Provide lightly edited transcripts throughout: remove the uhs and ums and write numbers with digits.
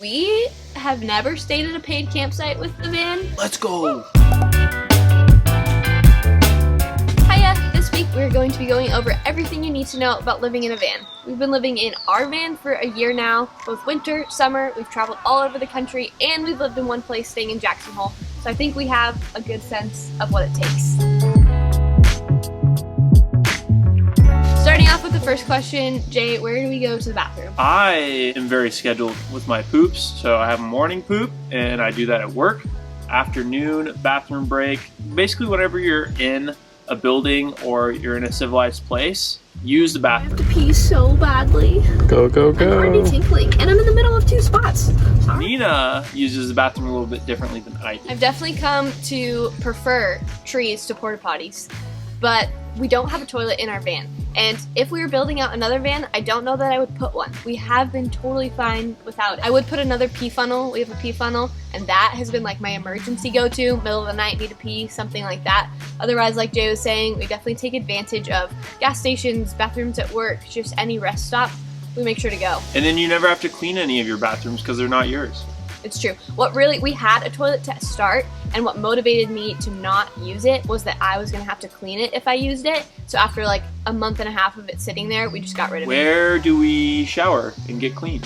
We have never stayed at a paid campsite with the van. Let's go! Hiya! This week we're going to be going over everything you need to know about living in a van. We've been living in our van for a year now, both winter, summer, we've traveled all over the country, and we've lived in one place staying in Jackson Hole. So I think we have a good sense of what it takes. Starting off with the first question, Jay, where do we go to the bathroom? I am very scheduled with my poops, so I have a morning poop and I do that at work. Afternoon bathroom break. Basically whenever you're in a building or you're in a civilized place, use the bathroom. I have to pee so badly. Go, go, go. I'm already tinkling, and I'm in the middle of two spots. Sorry. Nina uses the bathroom a little bit differently than I do. I've definitely come to prefer trees to porta potties, but we don't have a toilet in our van. And if we were building out another van, I don't know that I would put one. We have been totally fine without it. I would put another pee funnel. We have a pee funnel, and that has been like my emergency go-to. Middle of the night, need to pee, something like that. Otherwise, like Jay was saying, we definitely take advantage of gas stations, bathrooms at work, just any rest stop. We make sure to go. And then you never have to clean any of your bathrooms because they're not yours. It's true. We had a toilet to start, and what motivated me to not use it was that I was going to have to clean it if I used it. So after like a month and a half of it sitting there, we just got rid of it. Where do we shower and get clean?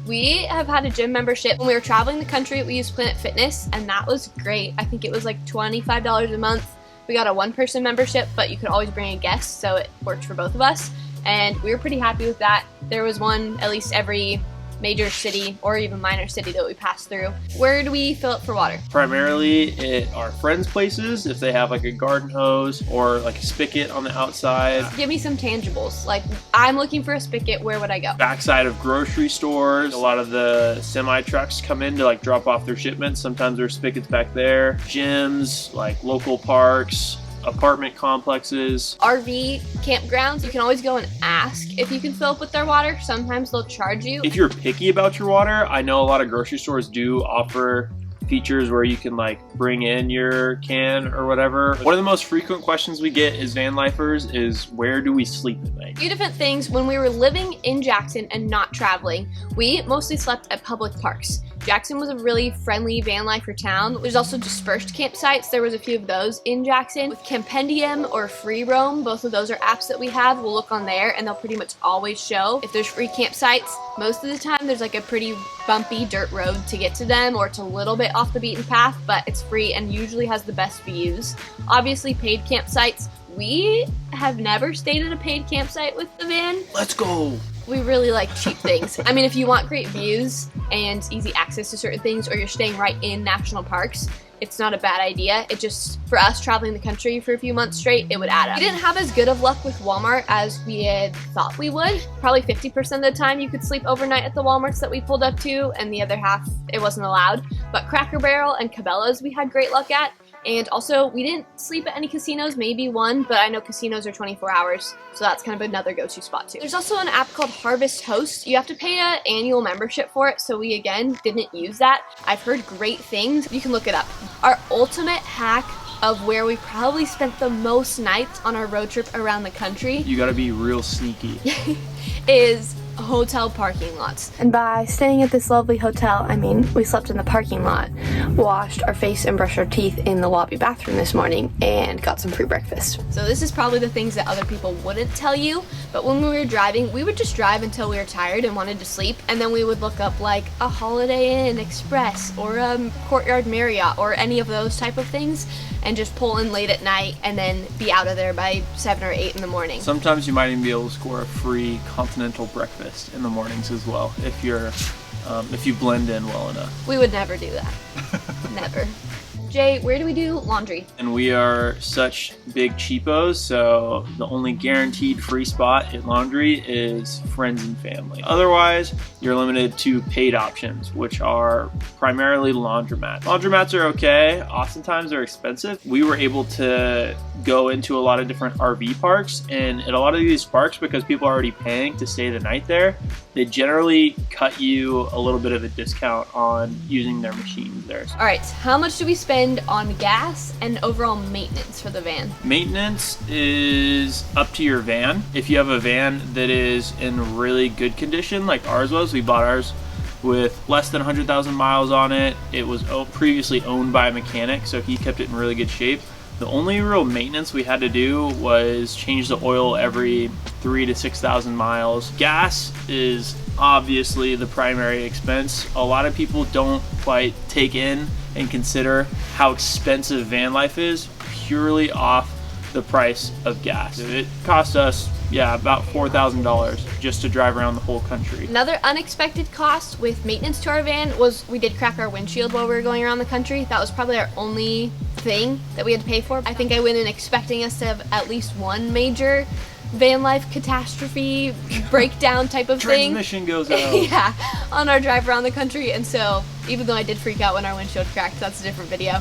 We have had a gym membership. When we were traveling the country, we used Planet Fitness, and that was great. I think it was like $25 a month. We got a one-person membership, but you could always bring a guest, so it worked for both of us. And we were pretty happy with that. There was one at least every major city or even minor city that we passed through. Where do we fill up for water? Primarily at our friends' places, if they have like a garden hose or like a spigot on the outside. Give me some tangibles. Like, I'm looking for a spigot, where would I go? Backside of grocery stores. A lot of the semi trucks come in to like drop off their shipments. Sometimes there's spigots back there. Gyms, like local parks, apartment complexes, RV campgrounds. You can always go and ask if you can fill up with their water. Sometimes they'll charge you. If you're picky about your water, I know a lot of grocery stores do offer features where you can like bring in your can or whatever. One of the most frequent questions we get as van lifers is, where do we sleep at night? A few different things. When we were living in Jackson and not traveling, we mostly slept at public parks. Jackson was a really friendly van lifer town. There's also dispersed campsites. There was a few of those in Jackson. With Compendium or Free Roam, both of those are apps that we have. We'll look on there and they'll pretty much always show if there's free campsites. Most of the time there's like a pretty bumpy dirt road to get to them, or it's a little bit off the beaten path, but it's free and usually has the best views. Obviously paid campsites. We have never stayed at a paid campsite with the van. Let's go! We really like cheap things. I mean, if you want great views and easy access to certain things, or you're staying right in national parks, it's not a bad idea. It just, for us traveling the country for a few months straight, it would add up. We didn't have as good of luck with Walmart as we had thought we would. Probably 50% of the time you could sleep overnight at the Walmarts that we pulled up to, and the other half it wasn't allowed. But Cracker Barrel and Cabela's we had great luck at. And also, we didn't sleep at any casinos, maybe one, but I know casinos are 24 hours, so that's kind of another go-to spot too. There's also an app called Harvest Host. You have to pay an annual membership for it, so we again didn't use that. I've heard great things. You can look it up. Our ultimate hack of where we probably spent the most nights on our road trip around the country. You gotta be real sneaky. Is hotel parking lots. And by staying at this lovely hotel, I mean we slept in the parking lot, washed our face and brushed our teeth in the lobby bathroom this morning, and got some free breakfast. So this is probably the things that other people wouldn't tell you, but when we were driving, we would just drive until we were tired and wanted to sleep, and then we would look up like a Holiday Inn Express or a Courtyard Marriott or any of those type of things, and just pull in late at night and then be out of there by 7 or 8 in the morning. Sometimes you might even be able to score a free continental breakfast in the mornings as well, if you blend in well enough. We would never do that. Never. Jay, where do we do laundry? And we are such big cheapos, so the only guaranteed free spot in laundry is friends and family. Otherwise, you're limited to paid options, which are primarily laundromats. Laundromats are okay. Oftentimes they're expensive. We were able to go into a lot of different RV parks, and at a lot of these parks, because people are already paying to stay the night there, they generally cut you a little bit of a discount on using their machines there. All right, how much do we spend on gas and overall maintenance for the van? Maintenance is up to your van. If you have a van that is in really good condition, like ours was, we bought ours with less than 100,000 miles on it. It was previously owned by a mechanic, so he kept it in really good shape. The only real maintenance we had to do was change the oil every 3,000 to 6,000 miles. Gas is obviously the primary expense. A lot of people don't quite take in and consider how expensive van life is purely off the price of gas. It cost us, about $4,000 just to drive around the whole country. Another unexpected cost with maintenance to our van was we did crack our windshield while we were going around the country. That was probably our only thing that we had to pay for. I think I went in expecting us to have at least one major van life catastrophe breakdown type of thing. Transmission goes out. Yeah, on our drive around the country. And so even though I did freak out when our windshield cracked, that's a different video,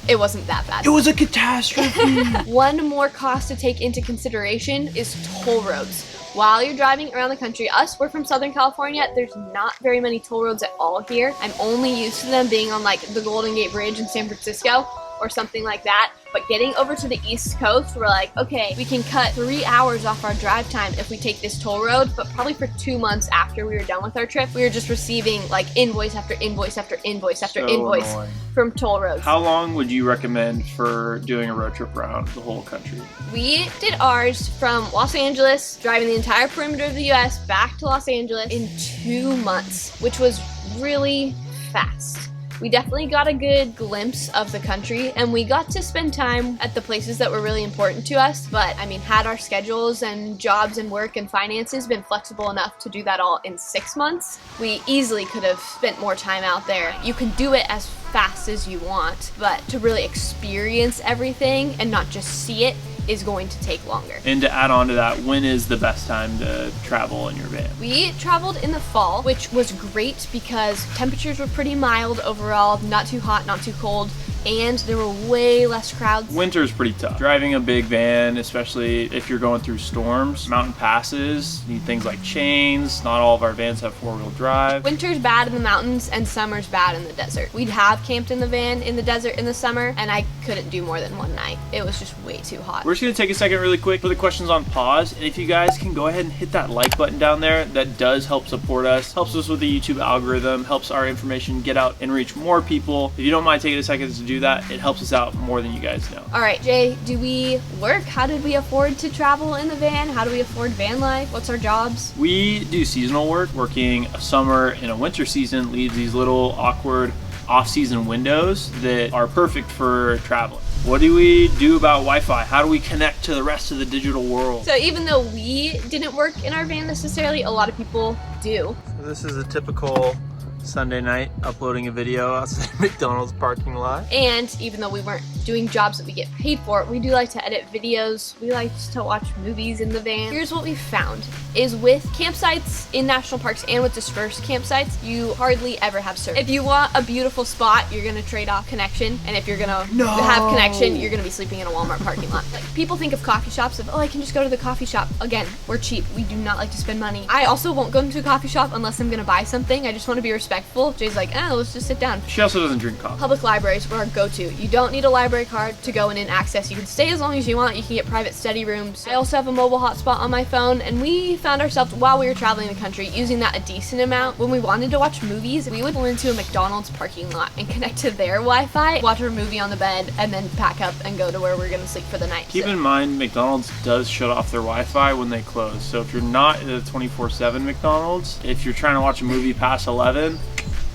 it wasn't that bad. It was a catastrophe. One more cost to take into consideration is toll roads. While you're driving around the country, we're from Southern California, there's not very many toll roads at all here. I'm only used to them being on like the Golden Gate Bridge in San Francisco or something like that. But getting over to the East Coast, we're like, okay, we can cut 3 hours off our drive time if we take this toll road. But probably for 2 months after we were done with our trip, we were just receiving like invoice after invoice after invoice after invoice from toll roads. How long would you recommend for doing a road trip around the whole country? We did ours from Los Angeles, driving the entire perimeter of the US back to Los Angeles in 2 months, which was really fast. We definitely got a good glimpse of the country, and we got to spend time at the places that were really important to us. But I mean, had our schedules and jobs and work and finances been flexible enough to do that all in 6 months, we easily could have spent more time out there. You can do it as fast as you want, but to really experience everything and not just see it is going to take longer. And to add on to that, when is the best time to travel in your van? We traveled in the fall, which was great because temperatures were pretty mild overall, not too hot, not too cold, and there were way less crowds. Winter's pretty tough. Driving a big van, especially if you're going through storms, mountain passes, need things like chains. Not all of our vans have four-wheel drive. Winter's bad in the mountains and summer's bad in the desert. We'd have camped in the van in the desert in the summer, and I couldn't do more than one night. It was just way too hot. We're just gonna take a second really quick, put the questions on pause, and if you guys can go ahead and hit that like button down there, that does help support us, helps us with the YouTube algorithm, helps our information get out and reach more people. If you don't mind taking a second to do that, it helps us out more than you guys know. All right, Jay, do we work? How did we afford to travel in the van? How do we afford van life? What's our jobs? We do seasonal work. Working a summer and a winter season leaves these little awkward off-season windows that are perfect for traveling. What do we do about Wi-Fi? How do we connect to the rest of the digital world? So even though we didn't work in our van necessarily, a lot of people do. So this is a typical Sunday night uploading a video outside McDonald's parking lot. And even though we weren't doing jobs that we get paid for, we do like to edit videos. We like to watch movies in the van. Here's what we found is with campsites in national parks and with dispersed campsites, you hardly ever have service. If you want a beautiful spot, you're gonna trade off connection. And if you're gonna have connection, you're gonna be sleeping in a Walmart parking lot. Like, people think of coffee shops of, oh, I can just go to the coffee shop. Again, we're cheap. We do not like to spend money. I also won't go into a coffee shop unless I'm gonna buy something. I just want to be respectful. Jay's like, let's just sit down. She also doesn't drink coffee. Public libraries were our go-to. You don't need a library card to go in and access. You can stay as long as you want. You can get private study rooms. I also have a mobile hotspot on my phone, and we found ourselves, while we were traveling the country, using that a decent amount. When we wanted to watch movies, we would pull into a McDonald's parking lot and connect to their Wi-Fi, watch our movie on the bed, and then pack up and go to where we're gonna sleep for the night. Keep in mind, McDonald's does shut off their Wi-Fi when they close. So if you're not at a 24/7 McDonald's, if you're trying to watch a movie past 11,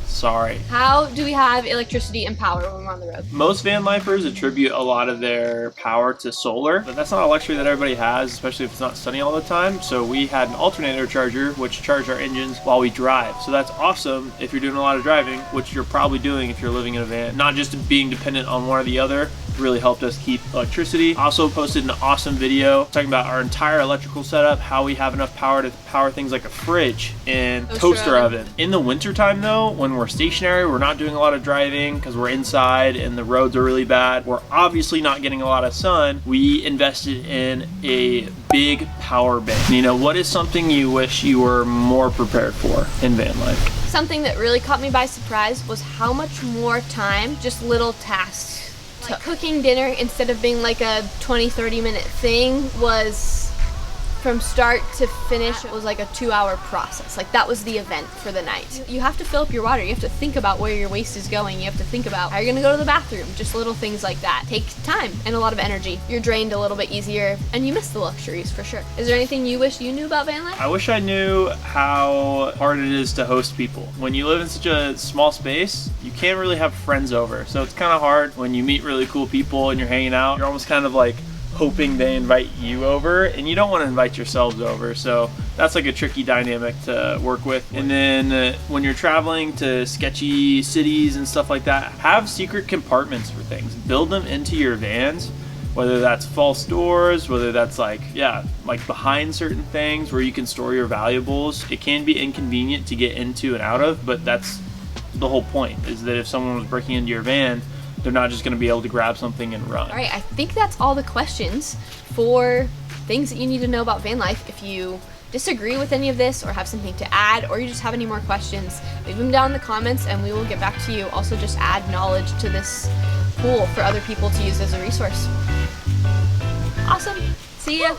sorry. How do we have electricity and power when we're on the road? Most van lifers attribute a lot of their power to solar, but that's not a luxury that everybody has, especially if it's not sunny all the time. So we had an alternator charger, which charged our engines while we drive. So that's awesome if you're doing a lot of driving, which you're probably doing if you're living in a van. Not just being dependent on one or the other really helped us keep electricity. Also posted an awesome video talking about our entire electrical setup, how we have enough power to power things like a fridge and toaster oven. In the wintertime though, when we're stationary, we're not doing a lot of driving because we're inside and the roads are really bad. We're obviously not getting a lot of sun. We invested in a big power bank. You know, what is something you wish you were more prepared for in van life? Something that really caught me by surprise was how much more time just little tasks. Like cooking dinner, instead of being like a 20-30 minute thing, was, from start to finish, it was like a 2-hour process. Like that was the event for the night. You have to fill up your water. You have to think about where your waste is going. You have to think about how you're gonna go to the bathroom. Just little things like that take time and a lot of energy. You're drained a little bit easier and you miss the luxuries for sure. Is there anything you wish you knew about van life? I wish I knew how hard it is to host people. When you live in such a small space, you can't really have friends over. So it's kind of hard when you meet really cool people and you're hanging out. You're almost kind of like hoping they invite you over, and you don't want to invite yourselves over, so that's like a tricky dynamic to work with. And then when you're traveling to sketchy cities and stuff like that, have secret compartments for things. Build them into your vans, whether that's false doors, whether that's like behind certain things where you can store your valuables. It can be inconvenient to get into and out of, but that's the whole point, is that if someone was breaking into your van, they're not just going to be able to grab something and run. All right, I think that's all the questions for things that you need to know about van life. If you disagree with any of this or have something to add, or you just have any more questions, leave them down in the comments and we will get back to you. Also, just add knowledge to this pool for other people to use as a resource. Awesome. See ya.